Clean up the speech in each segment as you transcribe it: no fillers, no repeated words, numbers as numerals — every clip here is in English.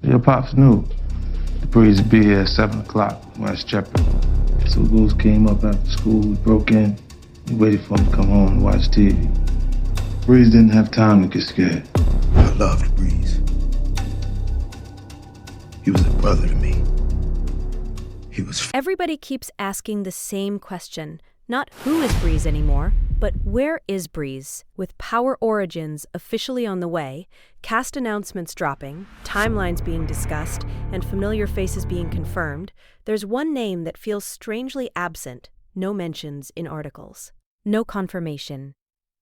Your pops knew the breeze would be here at 7 o'clock, West Shepherd. So Goose came up after school, we broke in. We waited for him to come home and watch TV. Breeze didn't have time to get scared. I loved Breeze. He was a brother to me. He was Everybody keeps asking the same question. Not who is Breeze anymore, but where is Breeze? With Power Origins officially on the way, cast announcements dropping, timelines being discussed, and familiar faces being confirmed, there's one name that feels strangely absent. No mentions in articles. No confirmation.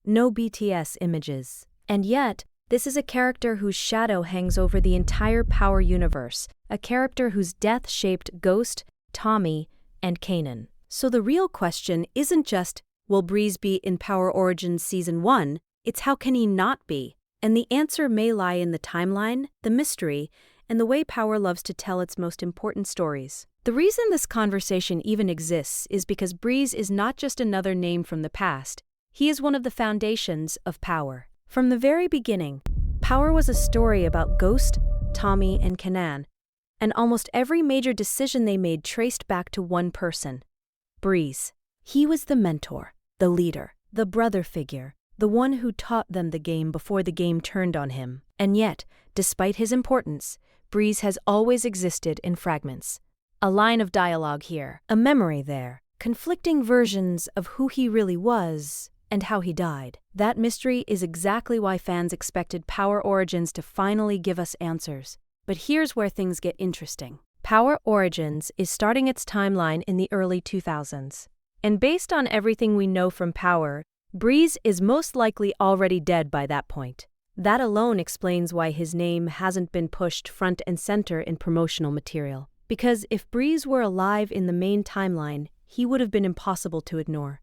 No BTS images. And yet, this is a character whose shadow hangs over the entire Power universe, a character whose death shaped Ghost, Tommy, and Kanan. So the real question isn't just, will Breeze be in Power Origins Season 1? It's how can he not be? And the answer may lie in the timeline, the mystery, and the way Power loves to tell its most important stories. The reason this conversation even exists is because Breeze is not just another name from the past. He is one of the foundations of Power. From the very beginning, Power was a story about Ghost, Tommy, and Kanan, and almost every major decision they made traced back to one person, Breeze. He was the mentor, the leader, the brother figure, the one who taught them the game before the game turned on him. And yet, despite his importance, Breeze has always existed in fragments. A line of dialogue here, a memory there, conflicting versions of who he really was and how he died. That mystery is exactly why fans expected Power Origins to finally give us answers. But here's where things get interesting. Power Origins is starting its timeline in the early 2000s. And based on everything we know from Power, Breeze is most likely already dead by that point. That alone explains why his name hasn't been pushed front and center in promotional material. Because if Breeze were alive in the main timeline, he would have been impossible to ignore.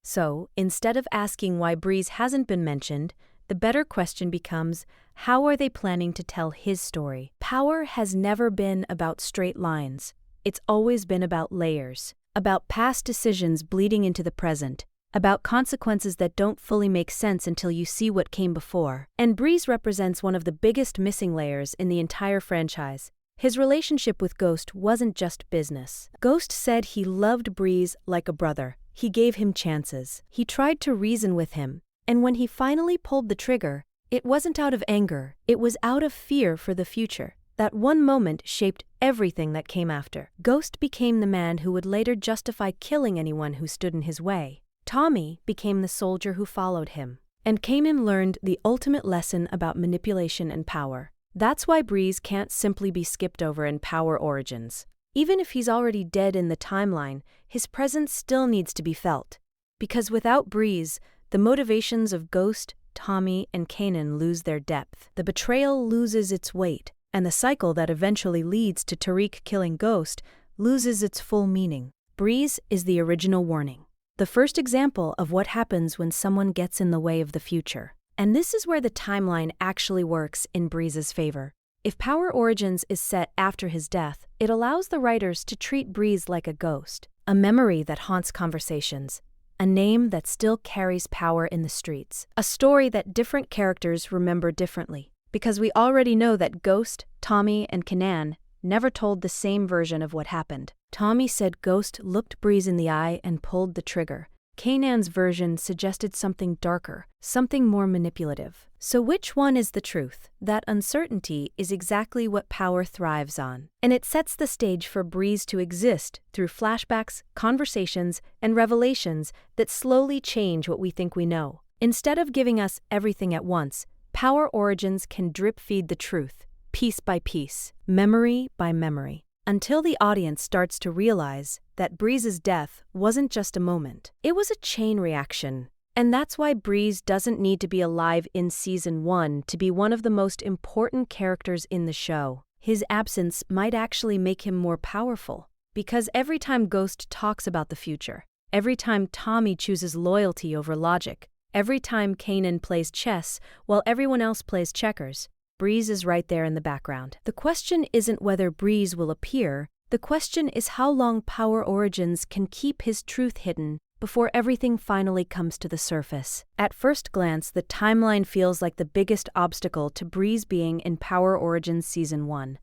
So, instead of asking why Breeze hasn't been mentioned, the better question becomes, how are they planning to tell his story? Power has never been about straight lines. It's always been about layers, about past decisions bleeding into the present, about consequences that don't fully make sense until you see what came before. And Breeze represents one of the biggest missing layers in the entire franchise. His relationship with Ghost wasn't just business. Ghost said he loved Breeze like a brother. He gave him chances. He tried to reason with him. And when he finally pulled the trigger, it wasn't out of anger, it was out of fear for the future. That one moment shaped everything that came after. Ghost became the man who would later justify killing anyone who stood in his way. Tommy became the soldier who followed him. And Kanan learned the ultimate lesson about manipulation and power. That's why Breeze can't simply be skipped over in Power Origins. Even if he's already dead in the timeline, his presence still needs to be felt. Because without Breeze, the motivations of Ghost, Tommy, and Kanan lose their depth. The betrayal loses its weight, and the cycle that eventually leads to Tariq killing Ghost loses its full meaning. Breeze is the original warning, the first example of what happens when someone gets in the way of the future. And this is where the timeline actually works in Breeze's favor. If Power Origins is set after his death, it allows the writers to treat Breeze like a ghost, a memory that haunts conversations, a name that still carries power in the streets, a story that different characters remember differently. Because we already know that Ghost, Tommy, and Kanan never told the same version of what happened. Tommy said Ghost looked Breeze in the eye and pulled the trigger. Kanan's version suggested something darker, something more manipulative. So which one is the truth? That uncertainty is exactly what Power thrives on. And it sets the stage for Breeze to exist through flashbacks, conversations, and revelations that slowly change what we think we know. Instead of giving us everything at once, Power Origins can drip feed the truth, piece by piece, memory by memory, until the audience starts to realize that Breeze's death wasn't just a moment. It was a chain reaction. And that's why Breeze doesn't need to be alive in Season 1 to be one of the most important characters in the show. His absence might actually make him more powerful. Because every time Ghost talks about the future, every time Tommy chooses loyalty over logic, every time Kanan plays chess while everyone else plays checkers, Breeze is right there in the background. The question isn't whether Breeze will appear, the question is how long Power Origins can keep his truth hidden before everything finally comes to the surface. At first glance, the timeline feels like the biggest obstacle to Breeze being in Power Origins Season 1.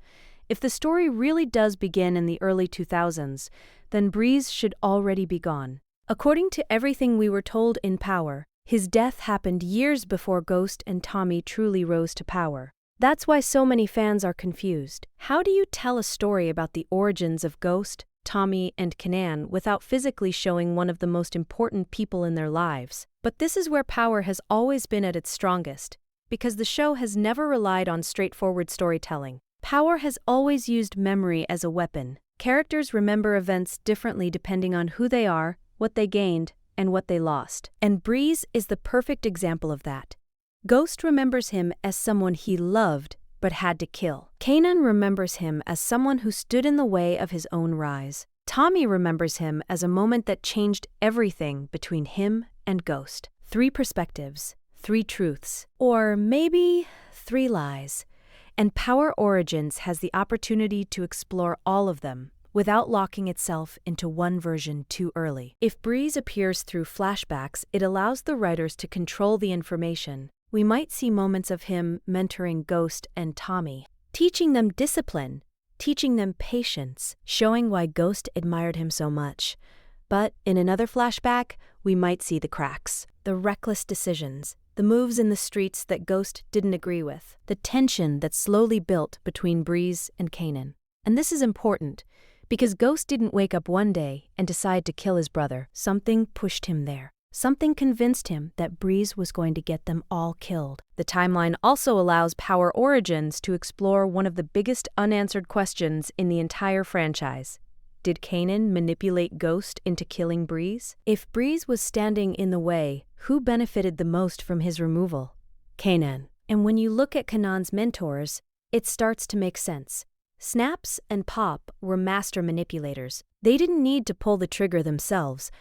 If the story really does begin in the early 2000s, then Breeze should already be gone. According to everything we were told in Power, his death happened years before Ghost and Tommy truly rose to power. That's why so many fans are confused. How do you tell a story about the origins of Ghost, Tommy, and Kanan without physically showing one of the most important people in their lives? But this is where Power has always been at its strongest, because the show has never relied on straightforward storytelling. Power has always used memory as a weapon. Characters remember events differently depending on who they are, what they gained, and what they lost. And Breeze is the perfect example of that. Ghost remembers him as someone he loved but had to kill. Kanan remembers him as someone who stood in the way of his own rise. Tommy remembers him as a moment that changed everything between him and Ghost. 3 perspectives, 3 truths, or maybe 3 lies. And Power Origins has the opportunity to explore all of them without locking itself into one version too early. If Breeze appears through flashbacks, it allows the writers to control the information. We might see moments of him mentoring Ghost and Tommy, teaching them discipline, teaching them patience, showing why Ghost admired him so much. But in another flashback, we might see the cracks, the reckless decisions, the moves in the streets that Ghost didn't agree with, the tension that slowly built between Breeze and Kanan. And this is important, because Ghost didn't wake up one day and decide to kill his brother. Something pushed him there. Something convinced him that Breeze was going to get them all killed. The timeline also allows Power Origins to explore one of the biggest unanswered questions in the entire franchise. Did Kanan manipulate Ghost into killing Breeze? If Breeze was standing in the way, who benefited the most from his removal? Kanan. And when you look at Kanan's mentors, it starts to make sense. Snaps and Pop were master manipulators. They didn't need to pull the trigger themselves.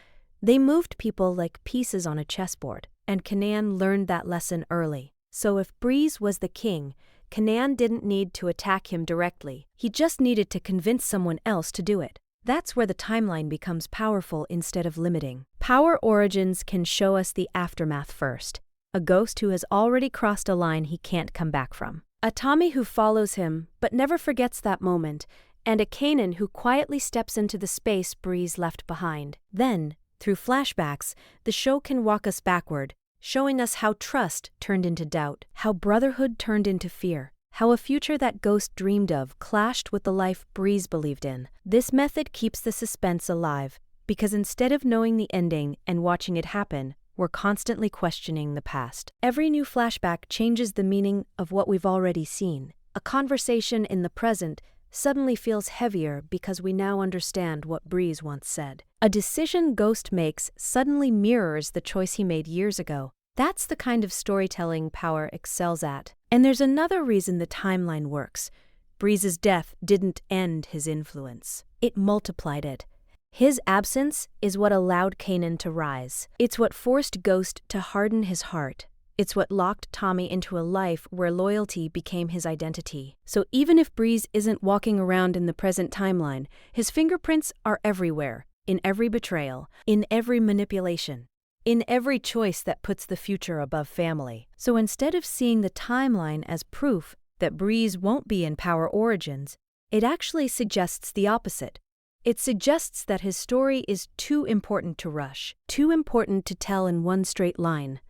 They moved people like pieces on a chessboard, and Kanan learned that lesson early. So if Breeze was the king, Kanan didn't need to attack him directly. He just needed to convince someone else to do it. That's where the timeline becomes powerful instead of limiting. Power Origins can show us the aftermath first. A Ghost who has already crossed a line he can't come back from. A Tommy who follows him but never forgets that moment, and a Kanan who quietly steps into the space Breeze left behind. Then, through flashbacks, the show can walk us backward, showing us how trust turned into doubt, how brotherhood turned into fear, how a future that Ghost dreamed of clashed with the life Breeze believed in. This method keeps the suspense alive, because instead of knowing the ending and watching it happen, we're constantly questioning the past. Every new flashback changes the meaning of what we've already seen. A conversation in the present suddenly feels heavier because we now understand what Breeze once said. A decision Ghost makes suddenly mirrors the choice he made years ago. That's the kind of storytelling Power excels at. And there's another reason the timeline works. Breeze's death didn't end his influence. It multiplied it. His absence is what allowed Kanan to rise. It's what forced Ghost to harden his heart. It's what locked Tommy into a life where loyalty became his identity. So even if Breeze isn't walking around in the present timeline, his fingerprints are everywhere, in every betrayal, in every manipulation, in every choice that puts the future above family. So instead of seeing the timeline as proof that Breeze won't be in Power Origins, it actually suggests the opposite. It suggests that his story is too important to rush, too important to tell in one straight line.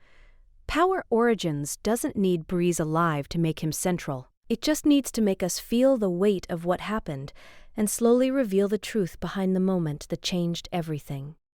Power Origins doesn't need Breeze alive to make him central. It just needs to make us feel the weight of what happened and slowly reveal the truth behind the moment that changed everything.